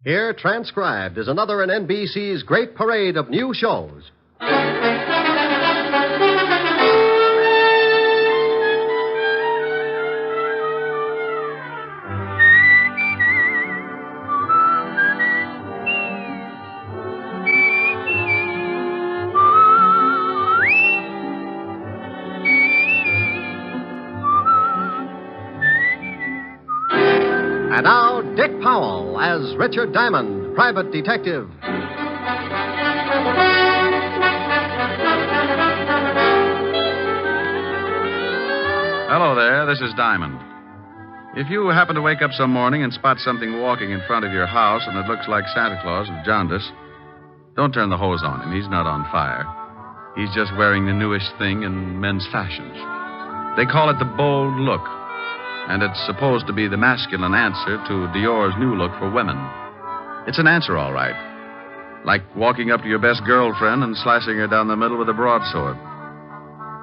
Here, transcribed, is another in NBC's great parade of new shows. And now, Dick Powell as Richard Diamond, private detective. Hello there, this is Diamond. If you happen to wake up some morning and spot something walking in front of your house and it looks like Santa Claus with jaundice, don't turn the hose on him. He's not on fire. He's just wearing the newest thing in men's fashions. They call it the bold look. And it's supposed to be the masculine answer to Dior's new look for women. It's an answer, all right. Like walking up to your best girlfriend and slicing her down the middle with a broadsword.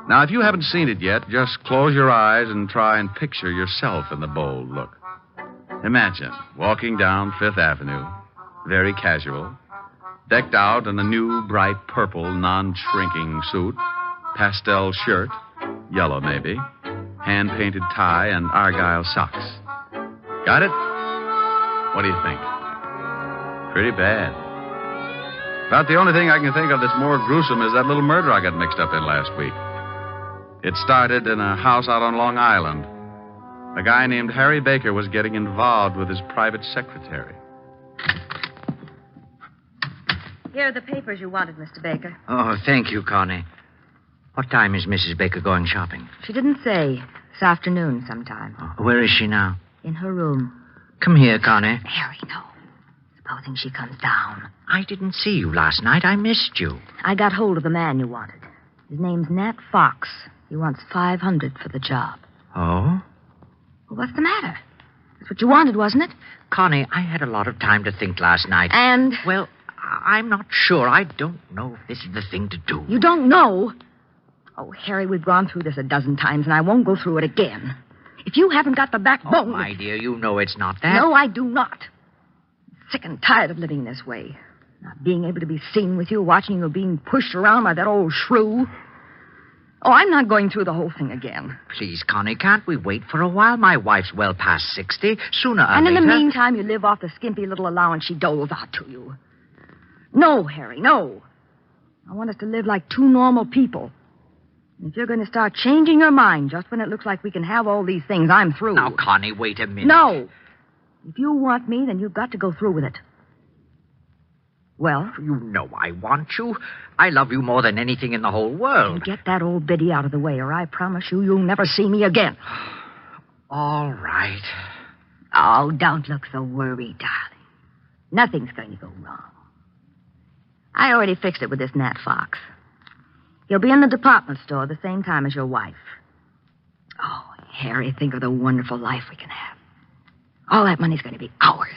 Now, if you haven't seen it yet, just close your eyes and try and picture yourself in the bold look. Imagine walking down Fifth Avenue, very casual, decked out in a new, bright purple, non-shrinking suit, pastel shirt, yellow maybe, hand-painted tie, and argyle socks. Got it? What do you think? Pretty bad. About the only thing I can think of that's more gruesome is that little murder I got mixed up in last week. It started in a house out on Long Island. A guy named Harry Baker was getting involved with his private secretary. Here are the papers you wanted, Mr. Baker. Oh, thank you, Connie. What time is Mrs. Baker going shopping? She didn't say. This afternoon sometime. Oh, where is she now? In her room. Come here, Connie. Harry, no. Supposing she comes down. I didn't see you last night. I missed you. I got hold of the man you wanted. His name's Nat Fox. He wants $500 for the job. Oh? Well, what's the matter? That's what you wanted, wasn't it? Connie, I had a lot of time to think last night. And? Well, I'm not sure. I don't know if this is the thing to do. You don't know? Oh, Harry, we've gone through this a dozen times, and I won't go through it again. If you haven't got the backbone... Oh, my dear, you know it's not that. No, I do not. I'm sick and tired of living this way. Not being able to be seen with you, watching you being pushed around by that old shrew. Oh, I'm not going through the whole thing again. Please, Connie, can't we wait for a while? My wife's well past 60. Sooner or later... And in the meantime, you live off the skimpy little allowance she doles out to you. No, Harry, no. I want us to live like two normal people. If you're going to start changing your mind just when it looks like we can have all these things, I'm through. Now, Connie, wait a minute. No. If you want me, then you've got to go through with it. Well? You know I want you. I love you more than anything in the whole world. Get that old biddy out of the way, or I promise you'll never see me again. All right. Oh, don't look so worried, darling. Nothing's going to go wrong. I already fixed it with this Nat Fox. He'll be in the department store the same time as your wife. Oh, Harry, think of the wonderful life we can have. All that money's going to be ours.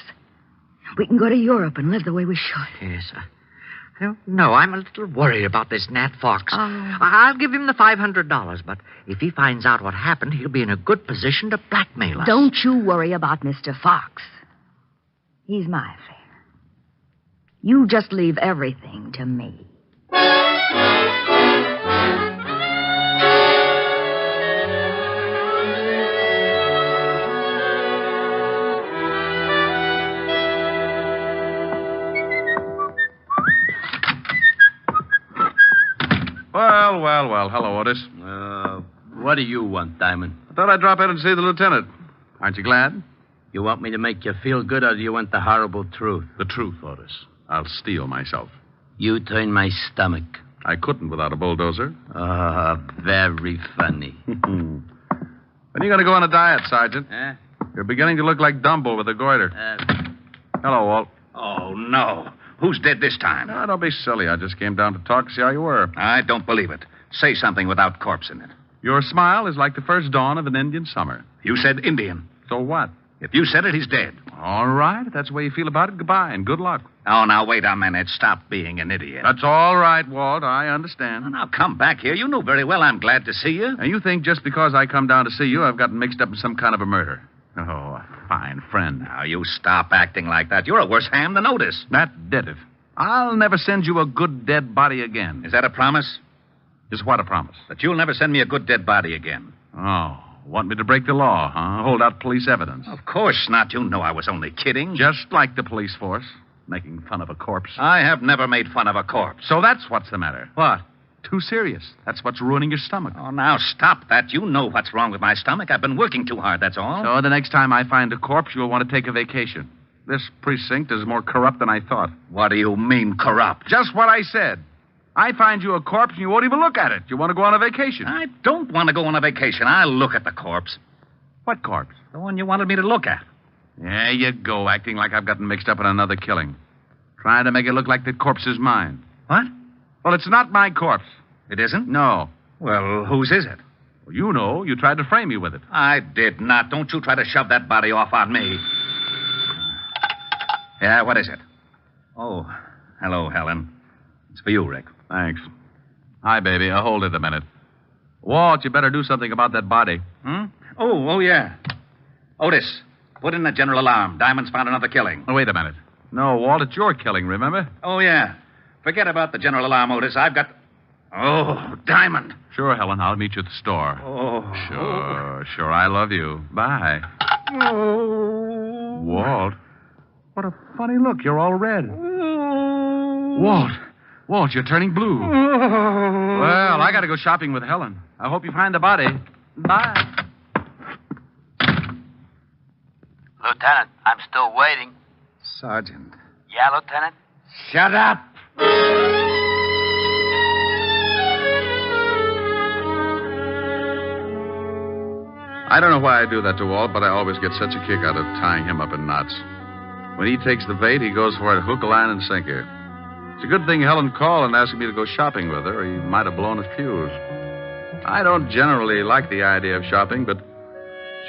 We can go to Europe and live the way we should. Yes, I don't know. I'm a little worried about this Nat Fox. Oh. I'll give him the $500, but if he finds out what happened, he'll be in a good position to blackmail us. Don't you worry about Mr. Fox. He's my affair. You just leave everything to me. Well. Hello, Otis. What do you want, Diamond? I thought I'd drop in and see the lieutenant. Aren't you glad? You want me to make you feel good, or do you want the horrible truth? The truth, Otis. I'll steel myself. You turn my stomach. I couldn't without a bulldozer. Very funny. When are you going to go on a diet, Sergeant? Eh? You're beginning to look like Dumbo with a goiter. Hello, Walt. Oh, no. Who's dead this time? No, don't be silly. I just came down to talk to see how you were. I don't believe it. Say something without corpse in it. Your smile is like the first dawn of an Indian summer. You said Indian. So what? If you said it, he's dead. All right. If that's the way you feel about it, goodbye and good luck. Oh, now, wait a minute. Stop being an idiot. That's all right, Walt. I understand. Now, come back here. You know very well I'm glad to see you. And you think just because I come down to see you, I've gotten mixed up in some kind of a murder? Oh, a fine friend. Now, you stop acting like that. You're a worse ham than Otis. That did it. I'll never send you a good dead body again. Is that a promise? Is what a promise? That you'll never send me a good dead body again. Oh, want me to break the law, huh? Hold out police evidence. Of course not. You know I was only kidding. Just like the police force, making fun of a corpse. I have never made fun of a corpse. So that's what's the matter. What? Too serious. That's what's ruining your stomach. Oh, now stop that. You know what's wrong with my stomach. I've been working too hard, that's all. So the next time I find a corpse, you'll want to take a vacation. This precinct is more corrupt than I thought. What do you mean, corrupt? Just what I said. I find you a corpse and you won't even look at it. You want to go on a vacation. I don't want to go on a vacation. I'll look at the corpse. What corpse? The one you wanted me to look at. There you go, acting like I've gotten mixed up in another killing. Trying to make it look like the corpse is mine. What? Well, it's not my corpse. It isn't? No. Well, whose is it? Well, you know. You tried to frame me with it. I did not. Don't you try to shove that body off on me. Yeah, what is it? Oh, hello, Helen. It's for you, Rick. Thanks. Hi, baby. Hold it a minute. Walt, you better do something about that body. Oh, yeah. Otis, put in the general alarm. Diamond's found another killing. Oh, wait a minute. No, Walt, it's your killing, remember? Oh, yeah. Forget about the general alarm, Otis. I've got... Oh, Diamond. Sure, Helen. I'll meet you at the store. Oh. Sure. I love you. Bye. Oh. Walt, what a funny look. You're all red. Walt, you're turning blue. Well, I got to go shopping with Helen. I hope you find the body. Bye. Lieutenant, I'm still waiting. Sergeant. Yeah, Lieutenant? Shut up. I don't know why I do that to Walt, but I always get such a kick out of tying him up in knots. When he takes the bait, he goes for it hook, line, and sinker. It's a good thing Helen called and asked me to go shopping with her, or he might have blown a fuse. I don't generally like the idea of shopping, but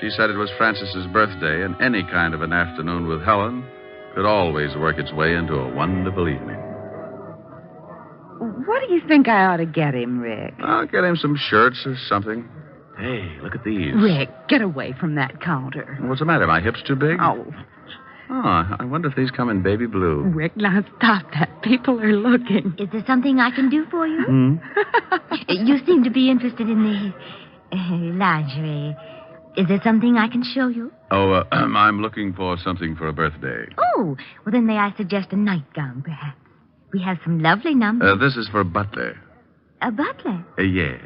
she said it was Francis's birthday, and any kind of an afternoon with Helen could always work its way into a wonderful evening. What do you think I ought to get him, Rick? I'll get him some shirts or something. Hey, look at these. Rick, get away from that counter. What's the matter? My hips too big? Oh, I wonder if these come in baby blue. Rick, now stop that. People are looking. Is there something I can do for you? You seem to be interested in the lingerie. Is there something I can show you? Oh, I'm looking for something for a birthday. Oh, well, then may I suggest a nightgown, perhaps? We have some lovely numbers. This is for Butler. A butler? Yes.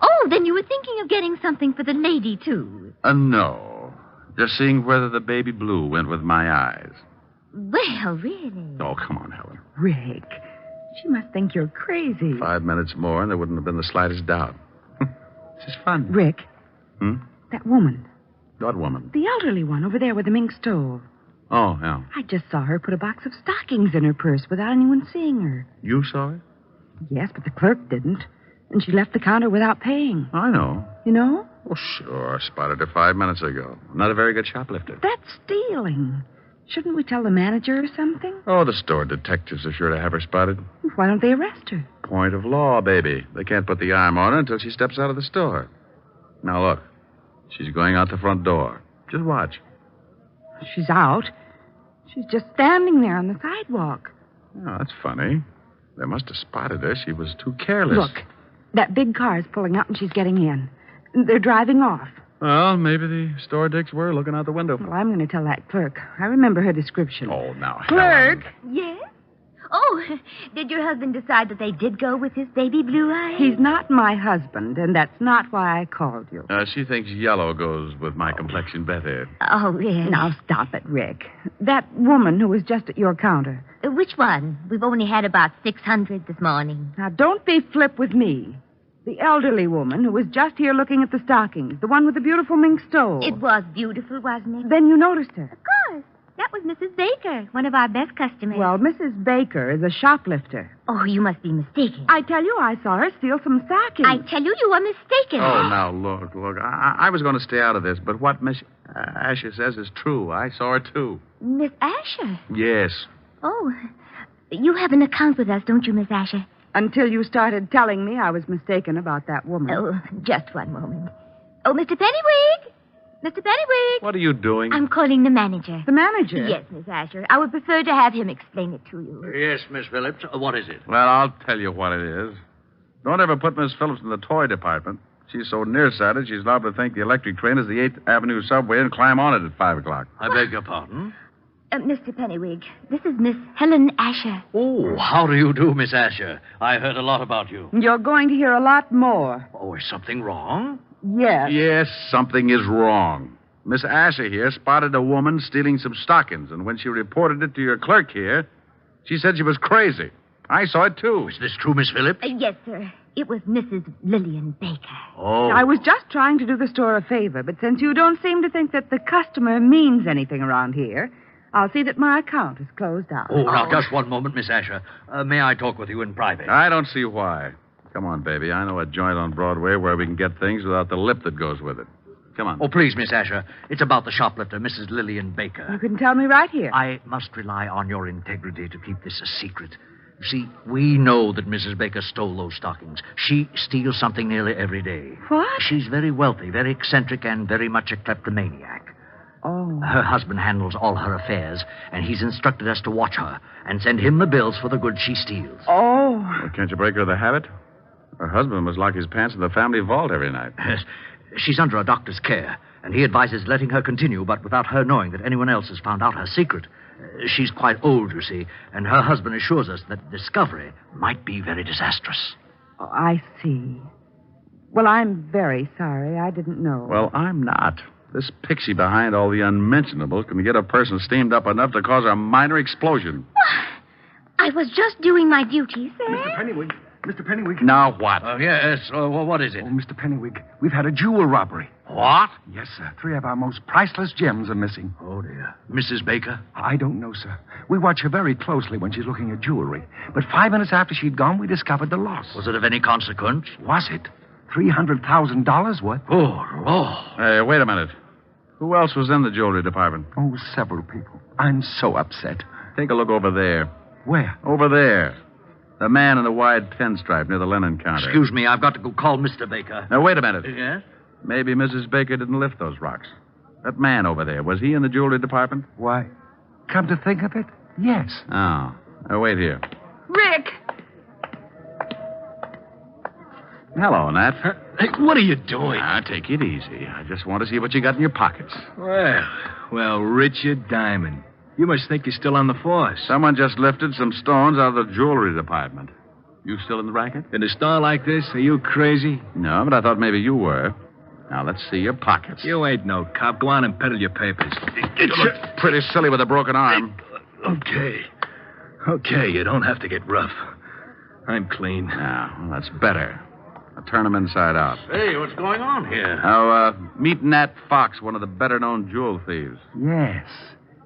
Oh, then you were thinking of getting something for the lady, too. No. Just seeing whether the baby blue went with my eyes. Well, really. Oh, come on, Helen. Rick, she must think you're crazy. 5 minutes more, and there wouldn't have been the slightest doubt. This is fun. Rick, that woman, What woman? the elderly one over there with the mink stove. Oh, yeah. I just saw her put a box of stockings in her purse without anyone seeing her. You saw it? Yes, but the clerk didn't. And she left the counter without paying. I know. You know? Oh, sure. I spotted her 5 minutes ago. Not a very good shoplifter. That's stealing. Shouldn't we tell the manager or something? Oh, the store detectives are sure to have her spotted. Why don't they arrest her? Point of law, baby. They can't put the arm on her until she steps out of the store. Now, look. She's going out the front door. Just watch. She's out. She's just standing there on the sidewalk. Oh, that's funny. They must have spotted her. She was too careless. Look, that big car is pulling up and she's getting in. They're driving off. Well, maybe the store dicks were looking out the window. Well, I'm going to tell that clerk. I remember her description. Oh, now, Clerk! Helen. Yes? Oh, did your husband decide that they did go with his baby blue eyes? He's not my husband, and that's not why I called you. She thinks yellow goes with my complexion better. Oh, yes. Now, stop it, Rick. That woman who was just at your counter. Which one? We've only had about 600 this morning. Now, don't be flip with me. The elderly woman who was just here looking at the stockings. The one with the beautiful mink stole. It was beautiful, wasn't it? Then you noticed her. Of course. That was Mrs. Baker, one of our best customers. Well, Mrs. Baker is a shoplifter. Oh, you must be mistaken. I tell you, I saw her steal some stockings. I tell you, you are mistaken. Oh, now, look. I was going to stay out of this, but what Miss Asher says is true. I saw her, too. Miss Asher? Yes. Oh, you have an account with us, don't you, Miss Asher? Until you started telling me I was mistaken about that woman. Oh, just one moment. Oh, Mr. Pennywig! Mr. Pennywig! What are you doing? I'm calling the manager. The manager? Yes, Miss Asher. I would prefer to have him explain it to you. Yes, Miss Phillips. What is it? Well, I'll tell you what it is. Don't ever put Miss Phillips in the toy department. She's so nearsighted, she's liable to think the electric train is the 8th Avenue subway and climb on it at 5 o'clock. I beg your pardon? Mr. Pennywig, this is Miss Helen Asher. Oh, how do you do, Miss Asher? I heard a lot about you. You're going to hear a lot more. Oh, is something wrong? Yes. Yes, something is wrong. Miss Asher here spotted a woman stealing some stockings, and when she reported it to your clerk here, she said she was crazy. I saw it, too. Is this true, Miss Phillips? Yes, sir. It was Mrs. Lillian Baker. Oh. I was just trying to do the store a favor, but since you don't seem to think that the customer means anything around here, I'll see that my account is closed out. Oh, now, just one moment, Miss Asher. May I talk with you in private? I don't see why. Come on, baby. I know a joint on Broadway where we can get things without the lip that goes with it. Come on. Oh, please, Miss Asher. It's about the shoplifter, Mrs. Lillian Baker. You can tell me right here. I must rely on your integrity to keep this a secret. You see, we know that Mrs. Baker stole those stockings. She steals something nearly every day. What? She's very wealthy, very eccentric, and very much a kleptomaniac. Oh. Her husband handles all her affairs, and he's instructed us to watch her and send him the bills for the goods she steals. Oh. Well, can't you break her of the habit? Her husband must lock his pants in the family vault every night. Yes. She's under a doctor's care, and he advises letting her continue, but without her knowing that anyone else has found out her secret. She's quite old, you see, and her husband assures us that discovery might be very disastrous. Oh, I see. Well, I'm very sorry. I didn't know. Well, I'm not. This pixie behind all the unmentionables can get a person steamed up enough to cause a minor explosion. I was just doing my duty, sir. Mr. Pennywig. Mr. Pennywig. Now what? Yes, what is it? Oh, Mr. Pennywig, we've had a jewel robbery. What? Yes, sir. 3 of our most priceless gems are missing. Oh, dear. Mrs. Baker? I don't know, sir. We watch her very closely when she's looking at jewelry. But 5 minutes after she'd gone, we discovered the loss. Was it of any consequence? Was it? $300,000 worth? Oh, Lord. Hey, wait a minute. Who else was in the jewelry department? Oh, several people. I'm so upset. Take a look over there. Where? Over there. The man in the wide pinstripe near the linen counter. Excuse me, I've got to go call Mr. Baker. Now, wait a minute. Yes? Maybe Mrs. Baker didn't lift those rocks. That man over there, was he in the jewelry department? Why, come to think of it, yes. Oh. Now, wait here. Rick! Hello, Nat. Hey, what are you doing? Now, take it easy. I just want to see what you got in your pockets. Well, Richard Diamond. You must think you're still on the force. Someone just lifted some stones out of the jewelry department. You still in the racket? In a store like this, are you crazy? No, but I thought maybe you were. Now, let's see your pockets. You ain't no cop. Go on and peddle your papers. You look pretty silly with a broken arm. Okay, you don't have to get rough. I'm clean. Now, well, that's better. Now, turn them inside out. Hey, what's going on here? Now, meet Nat Fox, one of the better-known jewel thieves. Yes.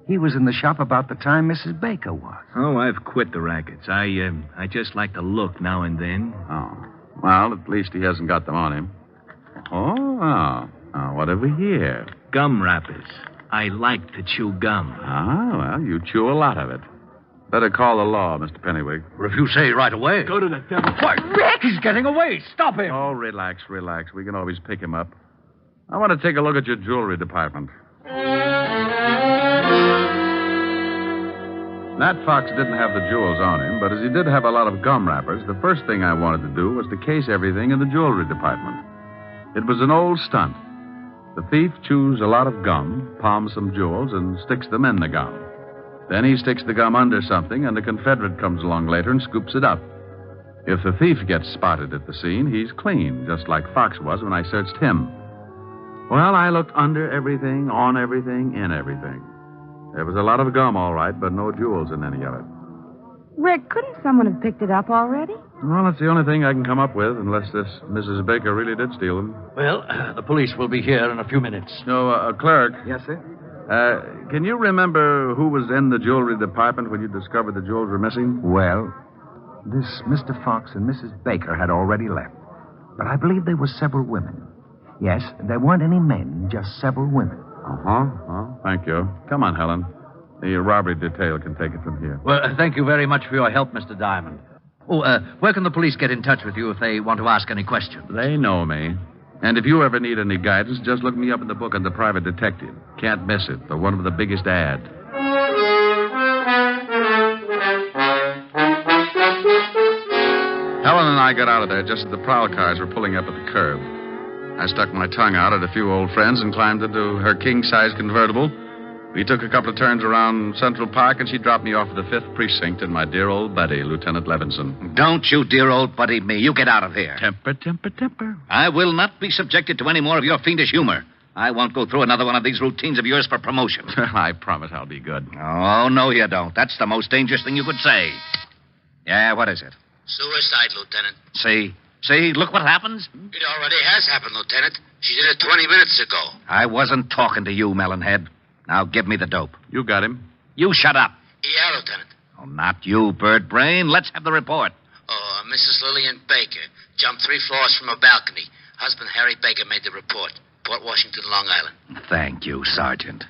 He was in the shop about the time Mrs. Baker was. Oh, I've quit the rackets. I just like to look now and then. Oh. Well, at least he hasn't got them on him. Oh. Now, what have we here? Gum wrappers. I like to chew gum. Ah, well, you chew a lot of it. Better call the law, Mr. Pennywig. Well, if you say right away. Go to the devil. What? Rick! He's getting away. Stop him. Oh, relax. We can always pick him up. I want to take a look at your jewelry department. Nat Fox didn't have the jewels on him, but as he did have a lot of gum wrappers, the first thing I wanted to do was to case everything in the jewelry department. It was an old stunt. The thief chews a lot of gum, palms some jewels, and sticks them in the gum. Then he sticks the gum under something, and a Confederate comes along later and scoops it up. If the thief gets spotted at the scene, he's clean, just like Fox was when I searched him. Well, I looked under everything, on everything, in everything. There was a lot of gum, all right, but no jewels in any of it. Rick, couldn't someone have picked it up already? Well, that's the only thing I can come up with, unless this Mrs. Baker really did steal them. Well, the police will be here in a few minutes. No, clerk. Yes, sir? Can you remember who was in the jewelry department when you discovered the jewels were missing? Well, this Mr. Fox and Mrs. Baker had already left. But I believe there were several women. Yes, there weren't any men, just several women. Uh-huh. Well, thank you. Come on, Helen. The robbery detail can take it from here. Well, thank you very much for your help, Mr. Diamond. Oh, where can the police get in touch with you if they want to ask any questions? They know me. And if you ever need any guidance, just look me up in the book on the private detective. Can't miss it. The one with the biggest ad. Helen and I got out of there just as the prowl cars were pulling up at the curb. I stuck my tongue out at a few old friends and climbed into her king-size convertible. We took a couple of turns around Central Park, and she dropped me off at the 5th Precinct in my dear old buddy, Lieutenant Levinson. Don't you dear old buddy me. You get out of here. Temper. I will not be subjected to any more of your fiendish humor. I won't go through another one of these routines of yours for promotion. I promise I'll be good. Oh, no, you don't. That's the most dangerous thing you could say. Yeah, what is it? Suicide, Lieutenant. See, look what happens. It already has happened, Lieutenant. She did it 20 minutes ago. I wasn't talking to you, Melonhead. Now give me the dope. You got him. You shut up. Yeah, Lieutenant. Oh, not you, Bird Brain. Let's have the report. Oh, Mrs. Lillian Baker jumped 3 floors from a balcony. Husband Harry Baker made the report. Port Washington, Long Island. Thank you, Sergeant.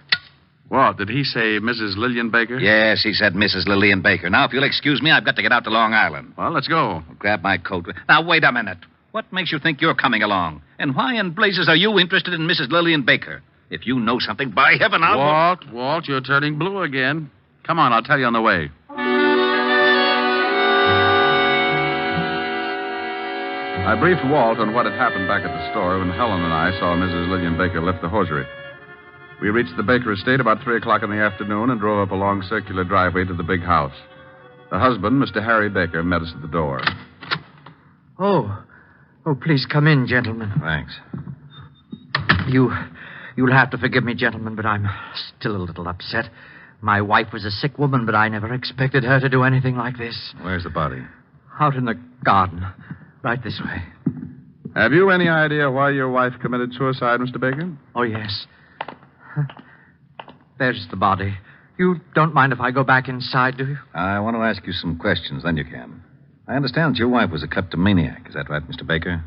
What, did he say Mrs. Lillian Baker? Yes, he said Mrs. Lillian Baker. Now, if you'll excuse me, I've got to get out to Long Island. Well, let's go. I'll grab my coat. Now, wait a minute. What makes you think you're coming along? And why in blazes are you interested in Mrs. Lillian Baker? If you know something, by heaven, I'll... Walt, you're turning blue again. Come on, I'll tell you on the way. I briefed Walt on what had happened back at the store when Helen and I saw Mrs. Lillian Baker lift the hosiery. We reached the Baker estate about 3 o'clock in the afternoon and drove up a long circular driveway to the big house. The husband, Mr. Harry Baker, met us at the door. Oh, please come in, gentlemen. Thanks. You'll have to forgive me, gentlemen, but I'm still a little upset. My wife was a sick woman, but I never expected her to do anything like this. Where's the body? Out in the garden. Right this way. Have you any idea why your wife committed suicide, Mr. Baker? Oh, yes. There's the body. You don't mind if I go back inside, do you? I want to ask you some questions, then you can. I understand that your wife was a kleptomaniac. Is that right, Mr. Baker?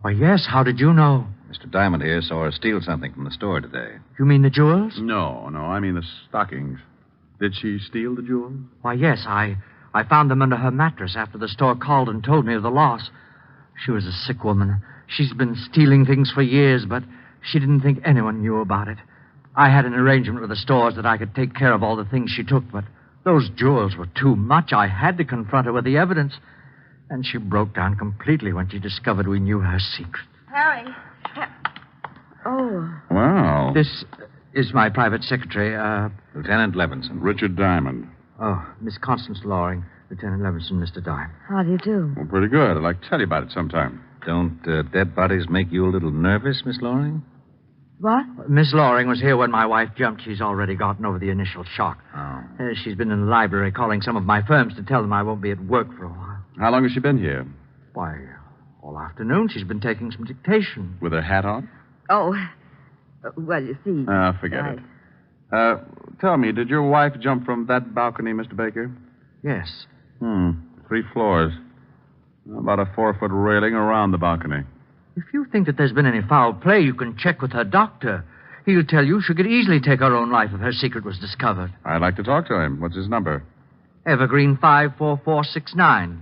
Why, yes. How did you know? Mr. Diamond here saw her steal something from the store today. You mean the jewels? No, I mean the stockings. Did she steal the jewels? Why, yes. I found them under her mattress after the store called and told me of the loss. She was a sick woman. She's been stealing things for years, but she didn't think anyone knew about it. I had an arrangement with the stores that I could take care of all the things she took, but those jewels were too much. I had to confront her with the evidence. And she broke down completely when she discovered we knew her secret. Harry. Oh. Wow. This is my private secretary, Lieutenant Levinson. Richard Diamond. Oh, Miss Constance Loring, Lieutenant Levinson, Mr. Diamond. How do you do? Well, pretty good. I'd like to tell you about it sometime. Don't dead bodies make you a little nervous, Miss Loring? What? Miss Loring was here when my wife jumped. She's already gotten over the initial shock. Oh. She's been in the library calling some of my firms to tell them I won't be at work for a while. How long has she been here? Why, all afternoon she's been taking some dictation. With her hat on? Oh, well, you see... Forget it. Tell me, did your wife jump from that balcony, Mr. Baker? Yes. 3 floors. About a 4-foot railing around the balcony. If you think that there's been any foul play, you can check with her doctor. He'll tell you she could easily take her own life if her secret was discovered. I'd like to talk to him. What's his number? Evergreen 54469.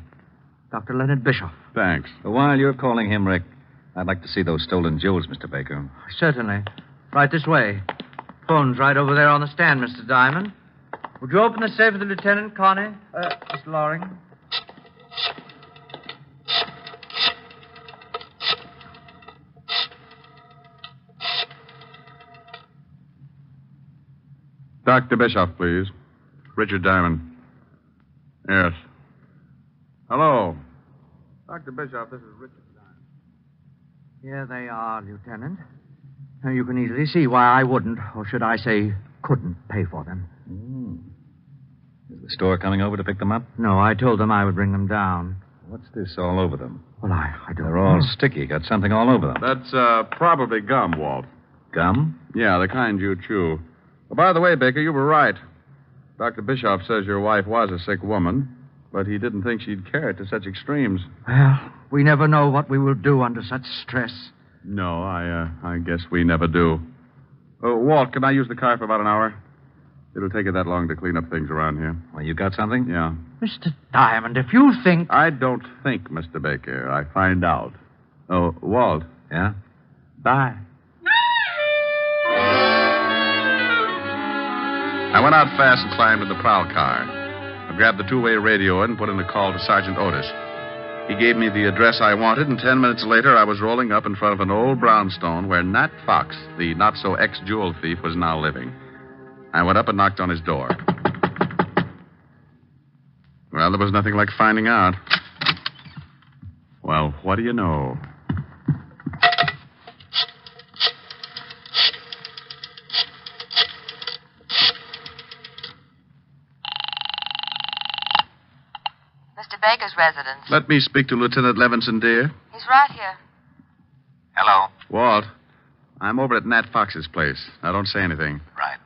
Dr. Leonard Bischoff. Thanks. While you're calling him, Rick, I'd like to see those stolen jewels, Mr. Baker. Certainly. Right this way. Phone's right over there on the stand, Mr. Diamond. Would you open the safe for the lieutenant, Connie? Mr. Loring? Dr. Bischoff, please. Richard Diamond. Yes. Hello. Dr. Bischoff, this is Richard Diamond. Here they are, Lieutenant. Now, you can easily see why I wouldn't, or should I say, couldn't pay for them. Is the store coming over to pick them up? No, I told them I would bring them down. What's this all over them? Well, I don't They're know. all sticky. Got something all over them. That's probably gum, Walt. Gum? Yeah, the kind you chew. Oh, by the way, Baker, you were right. Dr. Bischoff says your wife was a sick woman, but he didn't think she'd carry it to such extremes. Well, we never know what we will do under such stress. No, I guess we never do. Walt, can I use the car for about an hour? It'll take you that long to clean up things around here. Well, you got something? Yeah. Mr. Diamond, if you think... I don't think, Mr. Baker. I find out. Oh, Walt. Yeah? Bye. I went out fast and climbed in the prowl car. I grabbed the two-way radio and put in a call to Sergeant Otis. He gave me the address I wanted, and 10 minutes later I was rolling up in front of an old brownstone where Nat Fox, the not-so-ex-jewel thief, was now living. I went up and knocked on his door. Well, there was nothing like finding out. Well, what do you know? Mr. Baker's residence. Let me speak to Lieutenant Levinson, dear. He's right here. Hello? Walt, I'm over at Nat Fox's place. Now, don't say anything. Right.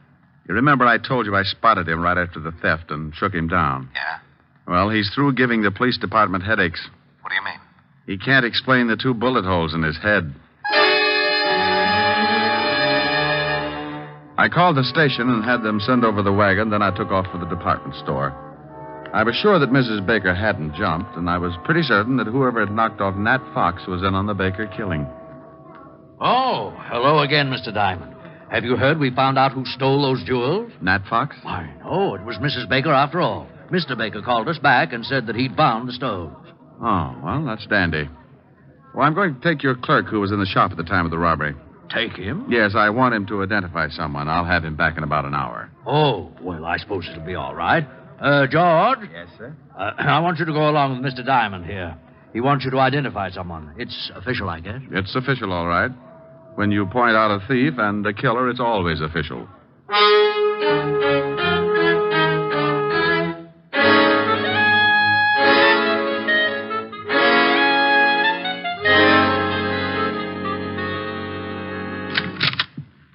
You remember I told you I spotted him right after the theft and shook him down? Yeah? Well, he's through giving the police department headaches. What do you mean? He can't explain the 2 bullet holes in his head. I called the station and had them send over the wagon, then I took off for the department store. I was sure that Mrs. Baker hadn't jumped, and I was pretty certain that whoever had knocked off Nat Fox was in on the Baker killing. Oh, hello again, Mr. Diamond. Have you heard we found out who stole those jewels? Nat Fox? Why, no, it was Mrs. Baker after all. Mr. Baker called us back and said that he'd found the stones. Oh, well, that's dandy. Well, I'm going to take your clerk who was in the shop at the time of the robbery. Take him? Yes, I want him to identify someone. I'll have him back in about an hour. Oh, well, I suppose it'll be all right. George? Yes, sir? I want you to go along with Mr. Diamond here. He wants you to identify someone. It's official, I guess. It's official, all right. When you point out a thief and a killer, it's always official.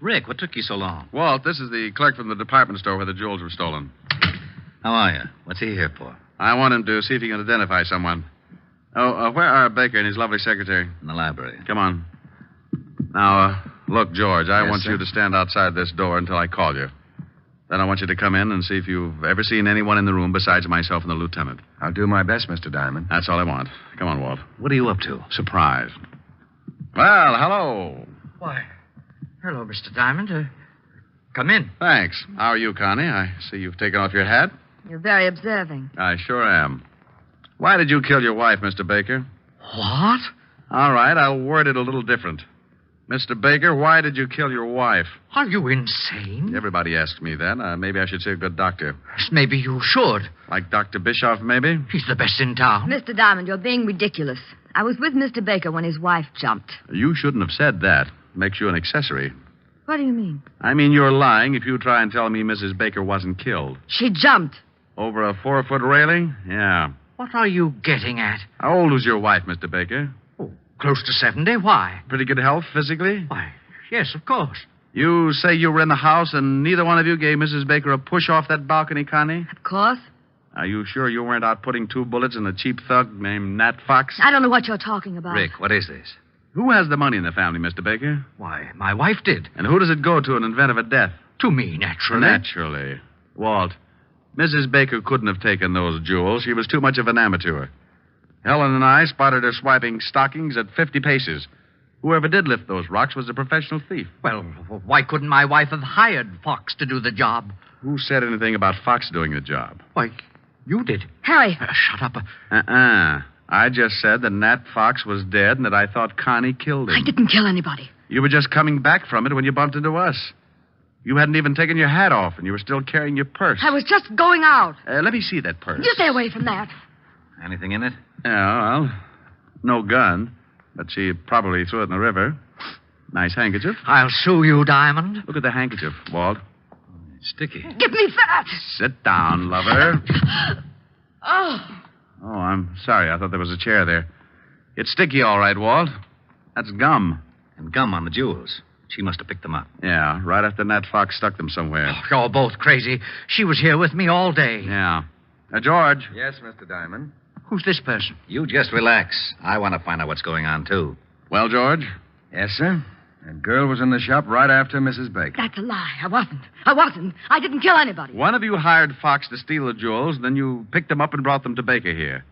Rick, what took you so long? Walt, this is the clerk from the department store where the jewels were stolen. How are you? What's he here for? I want him to see if he can identify someone. Oh, where are Baker and his lovely secretary? In the library. Come on. Now, look, George, I Yes, want sir? you to stand outside this door until I call you. Then I want you to come in and see if you've ever seen anyone in the room besides myself and the lieutenant. I'll do my best, Mr. Diamond. That's all I want. Come on, Walt. What are you up to? Surprise. Well, hello. Why, hello, Mr. Diamond. Come in. Thanks. How are you, Connie? I see you've taken off your hat. You're very observing. I sure am. Why did you kill your wife, Mr. Baker? What? All right, I'll word it a little different. Mr. Baker, why did you kill your wife? Are you insane? Everybody asks me that. Maybe I should say a good doctor. Maybe you should. Like Dr. Bischoff, maybe? He's the best in town. Mr. Diamond, you're being ridiculous. I was with Mr. Baker when his wife jumped. You shouldn't have said that. Makes you an accessory. What do you mean? I mean, you're lying if you try and tell me Mrs. Baker wasn't killed. She jumped. Over a 4-foot railing? Yeah. What are you getting at? How old was your wife, Mr. Baker? Oh, close to 70. Why? Pretty good health physically? Why, yes, of course. You say you were in the house and neither one of you gave Mrs. Baker a push off that balcony, Connie? Of course. Are you sure you weren't out putting 2 bullets in a cheap thug named Nat Fox? I don't know what you're talking about. Rick, what is this? Who has the money in the family, Mr. Baker? Why, my wife did. And who does it go to in event of a death? To me, naturally. Naturally. Walt, Mrs. Baker couldn't have taken those jewels. She was too much of an amateur. Helen and I spotted her swiping stockings at 50 paces. Whoever did lift those rocks was a professional thief. Well, why couldn't my wife have hired Fox to do the job? Who said anything about Fox doing the job? Why, you did. Harry. Shut up. I just said that Nat Fox was dead and that I thought Connie killed him. I didn't kill anybody. You were just coming back from it when you bumped into us. You hadn't even taken your hat off, and you were still carrying your purse. I was just going out. Let me see that purse. You stay away from that. Anything in it? Yeah, well, no gun, but she probably threw it in the river. Nice handkerchief. I'll sue you, Diamond. Look at the handkerchief, Walt. It's sticky. Give me that. Sit down, lover. Oh. Oh, I'm sorry. I thought there was a chair there. It's sticky, all right, Walt. That's gum. And gum on the jewels. She must have picked them up. Yeah, right after Nat Fox stuck them somewhere. Oh, you're both crazy. She was here with me all day. Yeah. George. Yes, Mr. Diamond. Who's this person? You just relax. I want to find out what's going on, too. Well, George? Yes, sir. That girl was in the shop right after Mrs. Baker. That's a lie. I wasn't. I didn't kill anybody. One of you hired Fox to steal the jewels, then you picked them up and brought them to Baker here.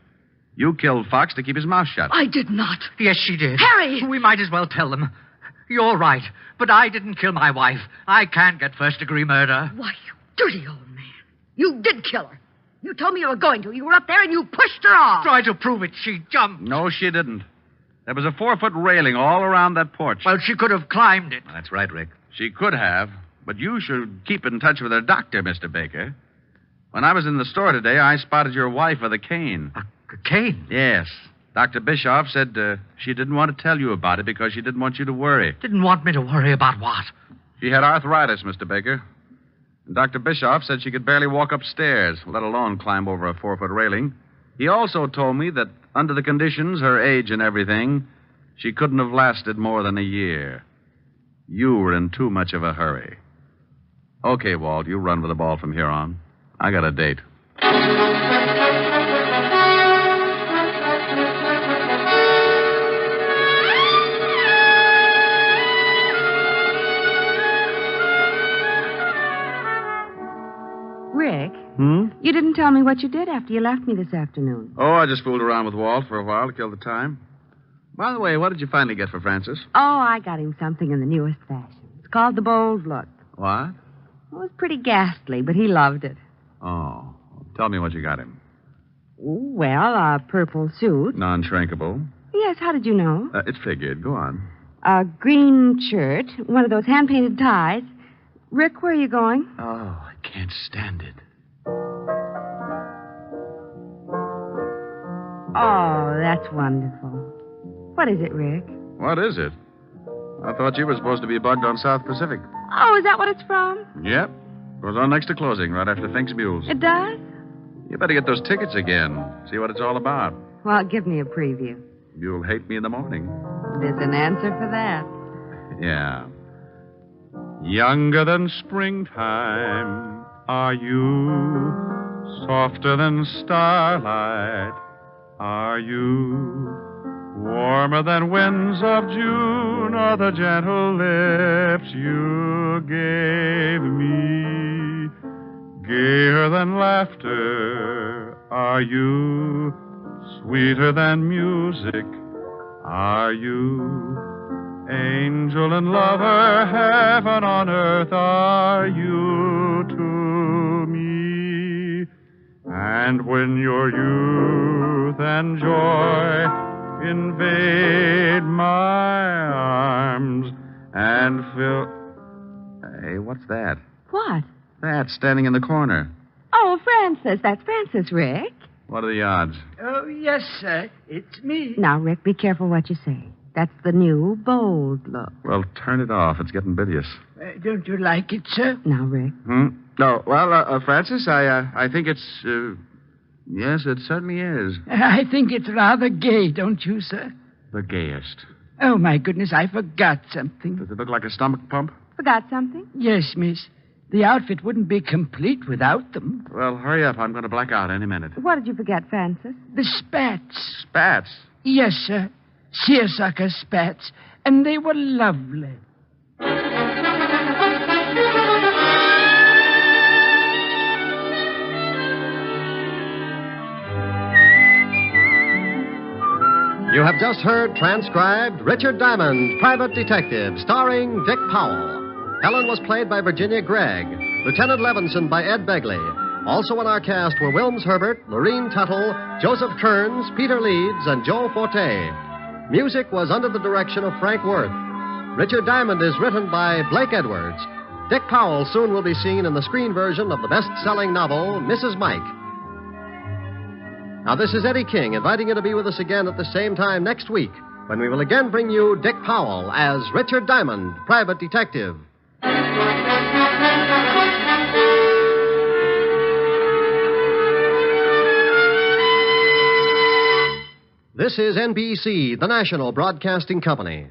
You killed Fox to keep his mouth shut. I did not. Yes, she did. Harry! We might as well tell them. You're right, but I didn't kill my wife. I can't get first-degree murder. Why, you dirty old man. You did kill her. You told me you were going to. You were up there and you pushed her off. Try to prove it. She jumped. No, she didn't. There was a 4-foot railing all around that porch. Well, she could have climbed it. Well, that's right, Rick. She could have, but you should keep in touch with her doctor, Mr. Baker. When I was in the store today, I spotted your wife with a cane. A cane? Yes. Dr. Bischoff said she didn't want to tell you about it because she didn't want you to worry. Didn't want me to worry about what? She had arthritis, Mr. Baker. And Dr. Bischoff said she could barely walk upstairs, let alone climb over a 4-foot railing. He also told me that under the conditions, her age and everything, she couldn't have lasted more than a year. You were in too much of a hurry. Okay, Walt, you run with the ball from here on. I got a date. Rick, Hmm? you didn't tell me what you did after you left me this afternoon. Oh, I just fooled around with Walt for a while to kill the time. By the way, what did you finally get for Francis? Oh, I got him something in the newest fashion. It's called the Bold Look. What? It was pretty ghastly, but he loved it. Oh, tell me what you got him. Well, a purple suit. Non-shrinkable. Yes, how did you know? It figured. Go on. A green shirt, one of those hand-painted ties. Rick, where are you going? Oh, I can't stand it. Oh, that's wonderful. What is it, Rick? What is it? I thought you were supposed to be bugged on South Pacific. Oh, is that what it's from? Yep. Goes on next to closing, right after Fink's Mules. It does? You better get those tickets again. See what it's all about. Well, give me a preview. You'll hate me in the morning. There's an answer for that. Yeah. Younger than springtime are you, softer than starlight are you, warmer than winds of June are the gentle lips you gave me, gayer than laughter are you, sweeter than music are you, angel and lover, heaven on earth are you to me. And when your youth and joy invade my arms and fill... Hey, what's that? What? That standing in the corner. Oh, Francis. That's Francis, Rick. What are the odds? Oh, yes, sir. It's me. Now, Rick, be careful what you say. That's the new Bold Look. Well, turn it off. It's getting bilious. Don't you like it, sir? Now, Rick. No, well, Francis, I think it's, yes, it certainly is. I think it's rather gay, don't you, sir? The gayest. Oh, my goodness, I forgot something. Does it look like a stomach pump? Forgot something? Yes, miss. The outfit wouldn't be complete without them. Well, hurry up. I'm going to black out any minute. What did you forget, Francis? The spats. Spats? Yes, sir. Seersucker spats. And they were lovely. You have just heard transcribed Richard Diamond, Private Detective, starring Dick Powell. Helen was played by Virginia Gregg, Lieutenant Levinson by Ed Begley. Also in our cast were Wilms Herbert, Lorene Tuttle, Joseph Kearns, Peter Leeds, and Joe Forte. Music was under the direction of Frank Worth. Richard Diamond is written by Blake Edwards. Dick Powell soon will be seen in the screen version of the best-selling novel, Mrs. Mike. Now, this is Eddie King inviting you to be with us again at the same time next week when we will again bring you Dick Powell as Richard Diamond, Private Detective. This is NBC, the national broadcasting company.